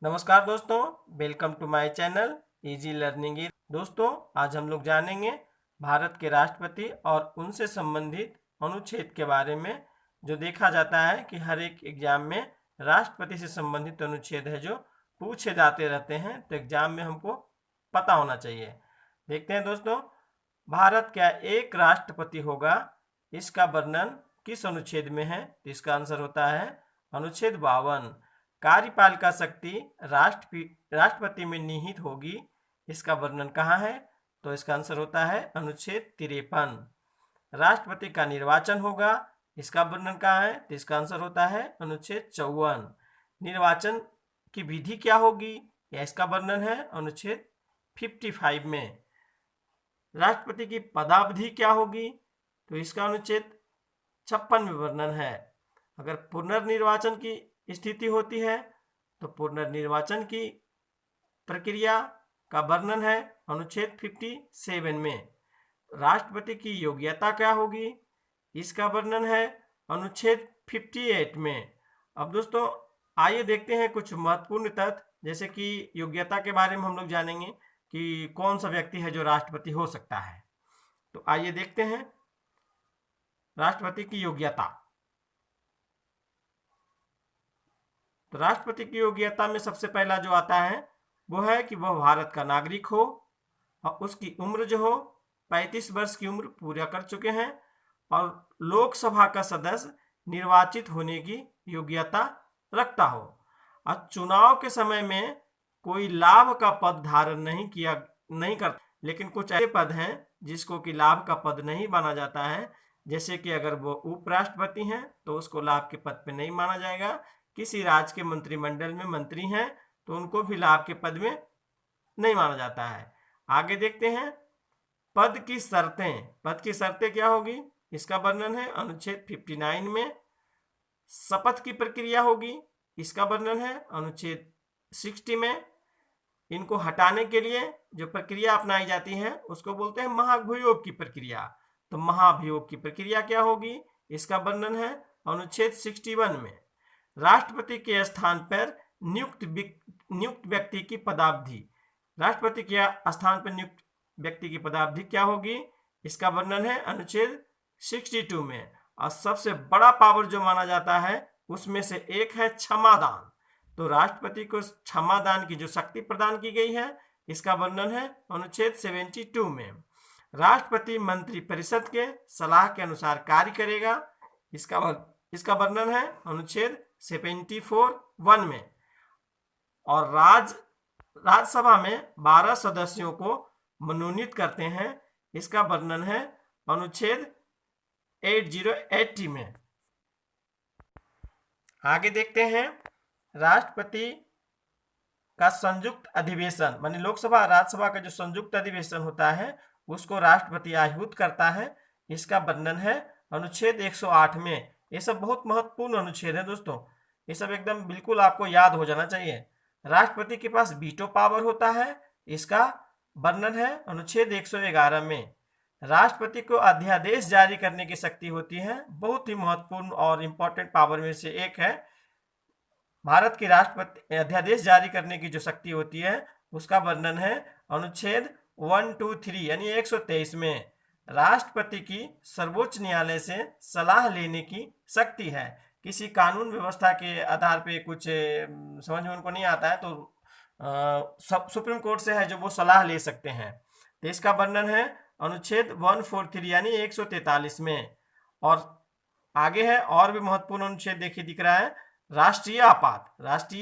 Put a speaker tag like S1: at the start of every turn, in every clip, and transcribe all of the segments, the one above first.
S1: नमस्कार दोस्तों, welcome to my channel easy learning. दोस्तों, आज हम लोग जानेंगे भारत के राष्ट्रपति और उनसे संबंधित अनुच्छेद के बारे में। जो देखा जाता है कि हर एक एग्जाम में राष्ट्रपति से संबंधित अनुच्छेद है जो पूछे जाते रहते हैं, तो एग्जाम में हमको पता होना चाहिए। देखते हैं दोस्तों, भारत का एक राष्ट्रपति होगा, इसका वर्णन किस अनुच्छेद में है? तो इसका आंसर होता है अनुच्छेद 52। कार्यपालिका शक्ति राष्ट्रपति में निहित होगी, इसका वर्णन कहाँ है? तो इसका आंसर होता है अनुच्छेद 53। राष्ट्रपति का निर्वाचन होगा, इसका वर्णन कहाँ है? तो इसका आंसर होता है अनुच्छेद 54। निर्वाचन की विधि क्या होगी, या इसका वर्णन है अनुच्छेद 55 में। राष्ट्रपति की पदावधि क्या होगी, तो इसका अनुच्छेद 56 में वर्णन है। अगर पुनर्निर्वाचन की स्थिति होती है तो पुनर्निर्वाचन की प्रक्रिया का वर्णन है अनुच्छेद 57 में। राष्ट्रपति की योग्यता क्या होगी, इसका वर्णन है अनुच्छेद 58 में। अब दोस्तों आइए देखते हैं कुछ महत्वपूर्ण तथ्य, जैसे कि योग्यता के बारे में हम लोग जानेंगे कि कौन सा व्यक्ति है जो राष्ट्रपति हो सकता है। तो आइए देखते हैं राष्ट्रपति की योग्यता। तो राष्ट्रपति की योग्यता में सबसे पहला जो आता है वो है कि वह भारत का नागरिक हो और उसकी उम्र जो हो 35 वर्ष की उम्र पूरा कर चुके हैं और लोकसभा का सदस्य निर्वाचित होने की योग्यता रखता हो और चुनाव के समय में कोई लाभ का पद धारण नहीं करता। लेकिन कुछ ऐसे पद हैं जिसको कि लाभ का पद नहीं माना जाता है, जैसे कि अगर वो उपराष्ट्रपति हैं तो उसको लाभ के पद पे नहीं माना जाएगा। किसी राज्य के मंत्रिमंडल में मंत्री हैं तो उनको भी लाभ के पद में नहीं माना जाता है। आगे देखते हैं पद की शर्तें। पद की शर्तें क्या होगी, इसका वर्णन है अनुच्छेद 59 में। शपथ की प्रक्रिया होगी, इसका वर्णन है अनुच्छेद 60 में। इनको हटाने के लिए जो प्रक्रिया अपनाई जाती है उसको बोलते हैं महाभियोग की प्रक्रिया। तो महाभियोग की प्रक्रिया क्या होगी, इसका वर्णन है अनुच्छेद 61 में। राष्ट्रपति के स्थान पर नियुक्त व्यक्ति की पदावधि। राष्ट्रपति के स्थान पर नियुक्त व्यक्ति की पदावधि क्या होगी, इसका वर्णन है अनुच्छेद 62 में। और सबसे बड़ा पावर जो माना जाता है उसमें से एक है क्षमादान। तो राष्ट्रपति को क्षमादान की जो शक्ति प्रदान की गई है इसका वर्णन है अनुच्छेद 72 में। राष्ट्रपति मंत्री परिषद के सलाह के अनुसार कार्य करेगा, इसका वर्णन है अनुच्छेद 74(1) में। और राज्यसभा में 12 सदस्यों को मनोनीत करते हैं, इसका वर्णन है अनुच्छेद 80 में। आगे देखते हैं राष्ट्रपति का संयुक्त अधिवेशन, मानी लोकसभा राज्यसभा का जो संयुक्त अधिवेशन होता है उसको राष्ट्रपति आहूत करता है, इसका वर्णन है अनुच्छेद 108 में। ये सब बहुत महत्वपूर्ण अनुच्छेद है दोस्तों, ये सब एकदम बिल्कुल आपको याद हो जाना चाहिए। राष्ट्रपति के पास वीटो पावर होता है, इसका वर्णन है अनुच्छेद 111 में। राष्ट्रपति को अध्यादेश जारी करने की शक्ति होती है, बहुत ही महत्वपूर्ण और इम्पोर्टेंट पावर में से एक है। भारत की राष्ट्रपति अध्यादेश जारी करने की जो शक्ति होती है उसका वर्णन है अनुच्छेद 123 यानी 123 में। राष्ट्रपति की सर्वोच्च न्यायालय से सलाह लेने की शक्ति है। किसी कानून व्यवस्था के आधार पे कुछ समझ में उनको नहीं आता है तो सुप्रीम कोर्ट से है जो वो सलाह ले सकते हैं, तो इसका वर्णन है अनुच्छेद 143 यानी 143 में। और आगे है और भी महत्वपूर्ण अनुच्छेद देखिए दिख रहा है राष्ट्रीय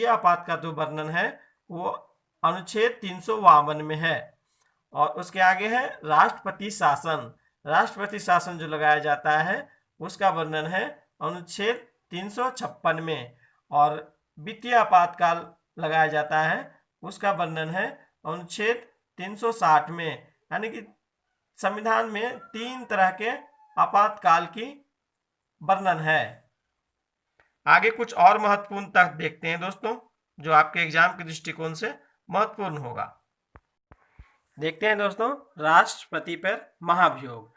S1: आपात का जो वर्णन है वो अनुच्छेद 352 में है। और उसके आगे है राष्ट्रपति शासन जो लगाया जाता है उसका वर्णन है अनुच्छेद 356 में। और वित्तीय आपातकाल लगाया जाता है उसका वर्णन है अनुच्छेद 360 में। यानी कि संविधान में 3 तरह के आपातकाल की वर्णन है। आगे कुछ और महत्वपूर्ण तथ्य देखते हैं दोस्तों जो आपके एग्जाम के दृष्टिकोण से महत्वपूर्ण होगा। देखते हैं दोस्तों राष्ट्रपति पर महाभियोग।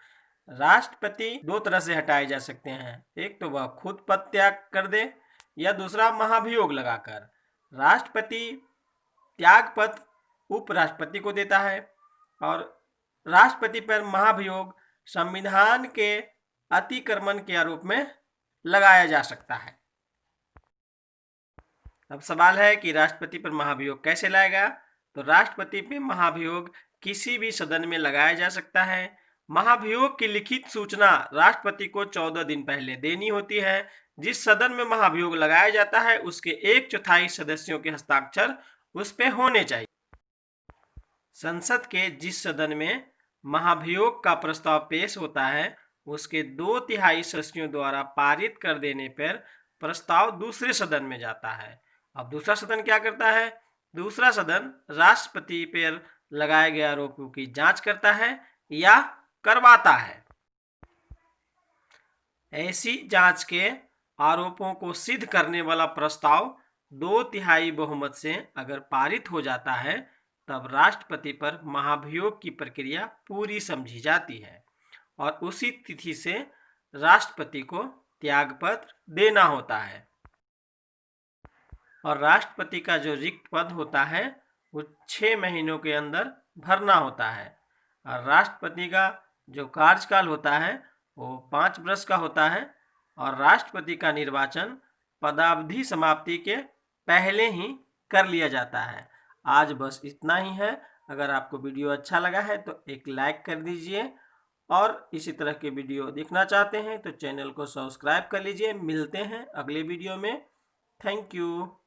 S1: राष्ट्रपति 2 तरह से हटाए जा सकते हैं, एक तो वह खुद पद त्याग कर दे या दूसरा महाभियोग लगाकर। राष्ट्रपति त्यागपत्र उपराष्ट्रपति को देता है और राष्ट्रपति पर महाभियोग संविधान के अतिक्रमण के आरोप में लगाया जा सकता है। अब सवाल है कि राष्ट्रपति पर महाभियोग कैसे लाएगा। तो राष्ट्रपति पे महाभियोग किसी भी सदन में लगाया जा सकता है। महाभियोग की लिखित सूचना राष्ट्रपति को 14 दिन पहले देनी होती है। जिस सदन में महाभियोग लगाया जाता है उसके 1/4 सदस्यों के हस्ताक्षर उस पे होने चाहिए। संसद के जिस सदन में महाभियोग का प्रस्ताव पेश होता है उसके 2/3 सदस्यों द्वारा पारित कर देने पर प्रस्ताव दूसरे सदन में जाता है। अब दूसरा सदन क्या करता है। दूसरा सदन राष्ट्रपति पर लगाए गए आरोपों की जांच करता है या करवाता है। ऐसी जांच के आरोपों को सिद्ध करने वाला प्रस्ताव 2/3 बहुमत से अगर पारित हो जाता है तब राष्ट्रपति पर महाभियोग की प्रक्रिया पूरी समझी जाती है और उसी तिथि से राष्ट्रपति को त्यागपत्र देना होता है। और राष्ट्रपति का जो रिक्त पद होता है वो 6 महीनों के अंदर भरना होता है। और राष्ट्रपति का जो कार्यकाल होता है वो 5 वर्ष का होता है और राष्ट्रपति का निर्वाचन पदावधि समाप्ति के पहले ही कर लिया जाता है। आज बस इतना ही है। अगर आपको वीडियो अच्छा लगा है तो एक लाइक कर दीजिए और इसी तरह के वीडियो देखना चाहते हैं तो चैनल को सब्सक्राइब कर लीजिए। मिलते हैं अगले वीडियो में। Thank you.